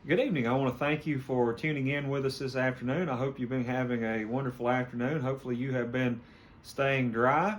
Good evening. I want to thank you for tuning in with us this afternoon. I hope you've been having a wonderful afternoon. Hopefully, you have been staying dry.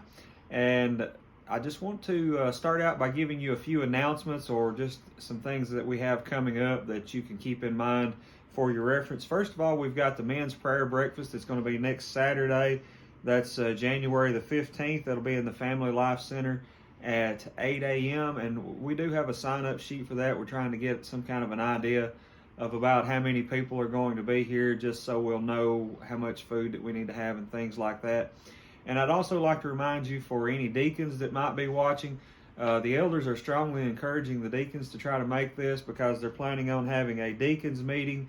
And I just want to start out by giving you a few announcements or just some things that we have coming up that you can keep in mind for your reference. First of all, we've got the men's prayer breakfast. It's going to be next Saturday. That's January the 15th. That'll be in the Family Life Center at 8 a.m. And we do have a sign-up sheet for that. We're trying to get some kind of an idea of about how many people are going to be here, just so we'll know how much food that we need to have and things like that. And I'd also like to remind you, for any deacons that might be watching, the elders are strongly encouraging the deacons to try to make this, because they're planning on having a deacons meeting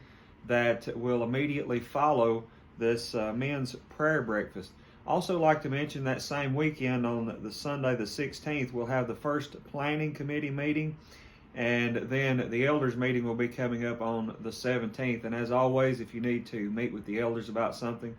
that will immediately follow this men's prayer breakfast. Also like to mention that same weekend, on the Sunday the 16th, we'll have the first planning committee meeting, and then the elders meeting will be coming up on the 17th. And as always, if you need to meet with the elders about something,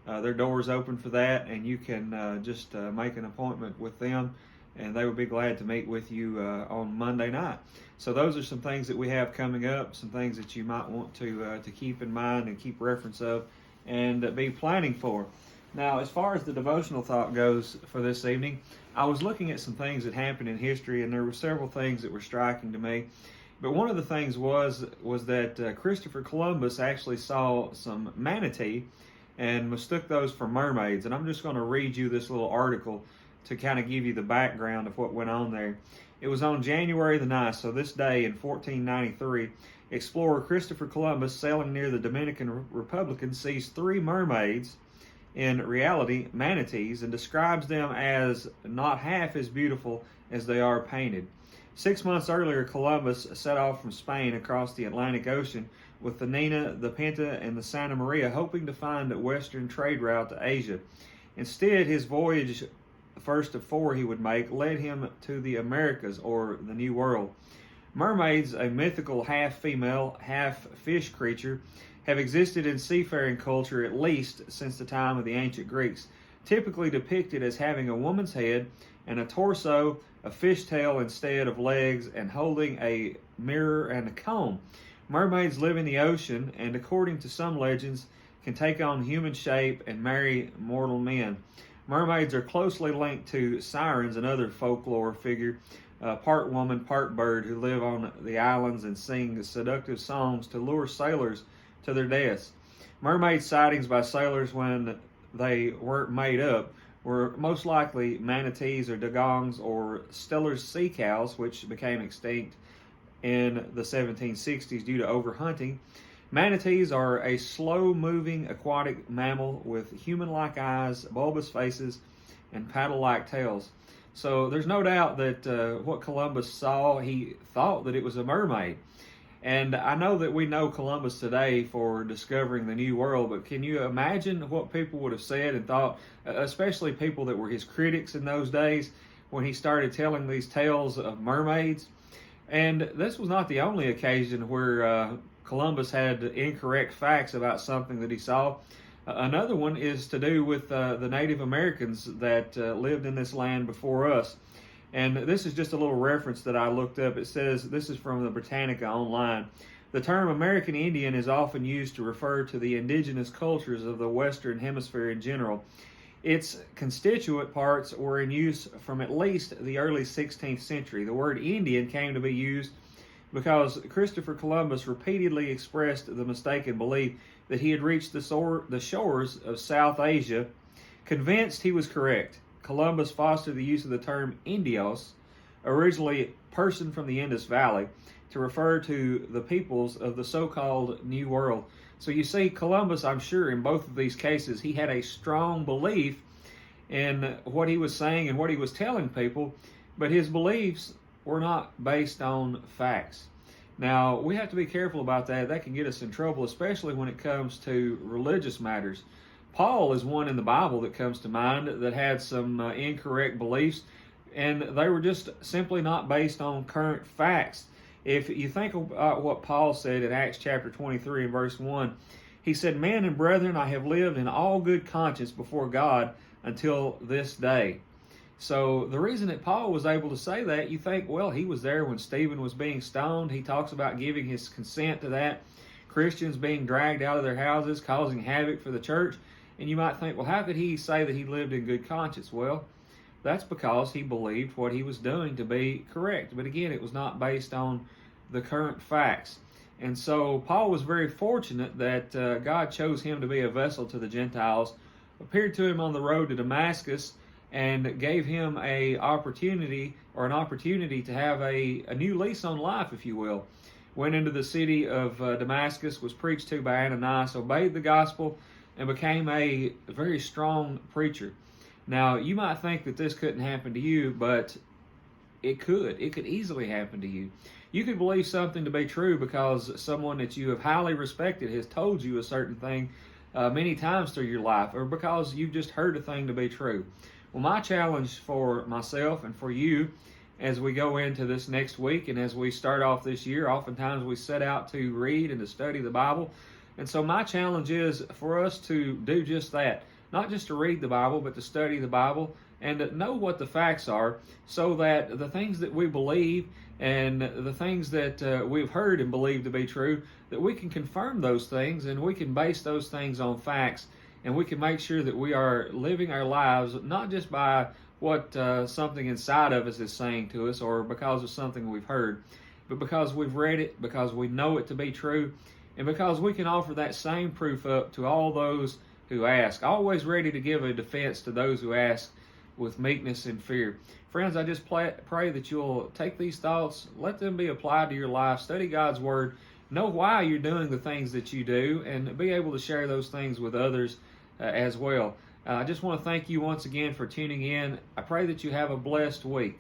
their doors open for that, and you can just make an appointment with them, and they would be glad to meet with you on Monday night. So those are some things that we have coming up, some things that you might want to keep in mind and keep reference of and be planning for. Now, as far as the devotional thought goes for this evening, I was looking at some things that happened in history, and there were several things that were striking to me. But one of the things was that Christopher Columbus actually saw some manatee and mistook those for mermaids. And I'm just going to read you this little article to kind of give you the background of what went on there. It was on January the 9th, so this day in 1493, explorer Christopher Columbus, sailing near the Dominican Republic, sees three mermaids, in reality manatees, and describes them as not half as beautiful as they are painted. 6 months earlier, Columbus set off from Spain across the Atlantic Ocean with the Nina, the Pinta, and the Santa Maria, hoping to find a western trade route to Asia. Instead, his voyage, the first of four he would make, led him to the Americas, or the New World. Mermaids, a mythical half-female, half-fish creature, have existed in seafaring culture at least since the time of the ancient Greeks, typically depicted as having a woman's head and a torso, a fishtail instead of legs, and holding a mirror and a comb. Mermaids live in the ocean, and according to some legends, can take on human shape and marry mortal men. Mermaids are closely linked to sirens, another folklore figure, part woman, part bird, who live on the islands and sing seductive songs to lure sailors to their deaths. Mermaid sightings by sailors, when they weren't made up, were most likely manatees or dugongs or Steller's sea cows, which became extinct in the 1760s due to overhunting. Manatees are a slow-moving aquatic mammal with human-like eyes, bulbous faces, and paddle-like tails. So there's no doubt that what Columbus saw, he thought that it was a mermaid. And I know that we know Columbus today for discovering the New World, but can you imagine what people would have said and thought, especially people that were his critics in those days, when he started telling these tales of mermaids? And this was not the only occasion where Columbus had incorrect facts about something that he saw. Another one is to do with the Native Americans that lived in this land before us. And this is just a little reference that I looked up. It says, this is from the Britannica Online. The term American Indian is often used to refer to the indigenous cultures of the Western Hemisphere in general. Its constituent parts were in use from at least the early 16th century. The word Indian came to be used because Christopher Columbus repeatedly expressed the mistaken belief that he had reached the shores of South Asia. Convinced he was correct, Columbus fostered the use of the term Indios, originally person from the Indus Valley, to refer to the peoples of the so-called New World. So you see, Columbus, I'm sure in both of these cases, he had a strong belief in what he was saying and what he was telling people, but his beliefs were not based on facts. Now, we have to be careful about that. That can get us in trouble, especially when it comes to religious matters. Paul is one in the Bible that comes to mind that had some incorrect beliefs, and they were just simply not based on current facts. If you think about what Paul said in Acts chapter 23 and verse 1, he said, "Men and brethren, I have lived in all good conscience before God until this day." So the reason that Paul was able to say that, you think, well, he was there when Stephen was being stoned. He talks about giving his consent to that. Christians being dragged out of their houses, causing havoc for the church. And you might think, well, how could he say that he lived in good conscience? Well, that's because he believed what he was doing to be correct. But again, it was not based on the current facts. And so Paul was very fortunate that God chose him to be a vessel to the Gentiles, appeared to him on the road to Damascus, and gave him an opportunity to have a new lease on life, if you will. Went into the city of Damascus, was preached to by Ananias, obeyed the gospel, and became a very strong preacher. Now, you might think that this couldn't happen to you, but it could. It could easily happen to you. You could believe something to be true because someone that you have highly respected has told you a certain thing many times through your life, or because you've just heard a thing to be true. Well, my challenge for myself and for you as we go into this next week and as we start off this year, oftentimes we set out to read and to study the Bible. And so my challenge is for us to do just that. Not just to read the Bible, but to study the Bible and to know what the facts are so that the things that we believe and the things that we've heard and believe to be true, that we can confirm those things and we can base those things on facts, and we can make sure that we are living our lives not just by what something inside of us is saying to us or because of something we've heard, but because we've read it, because we know it to be true, and because we can offer that same proof up to all those who ask, always ready to give a defense to those who ask with meekness and fear. Friends, I just pray that you'll take these thoughts, let them be applied to your life, study God's Word, know why you're doing the things that you do, and be able to share those things with others as well. I just want to thank you once again for tuning in. I pray that you have a blessed week.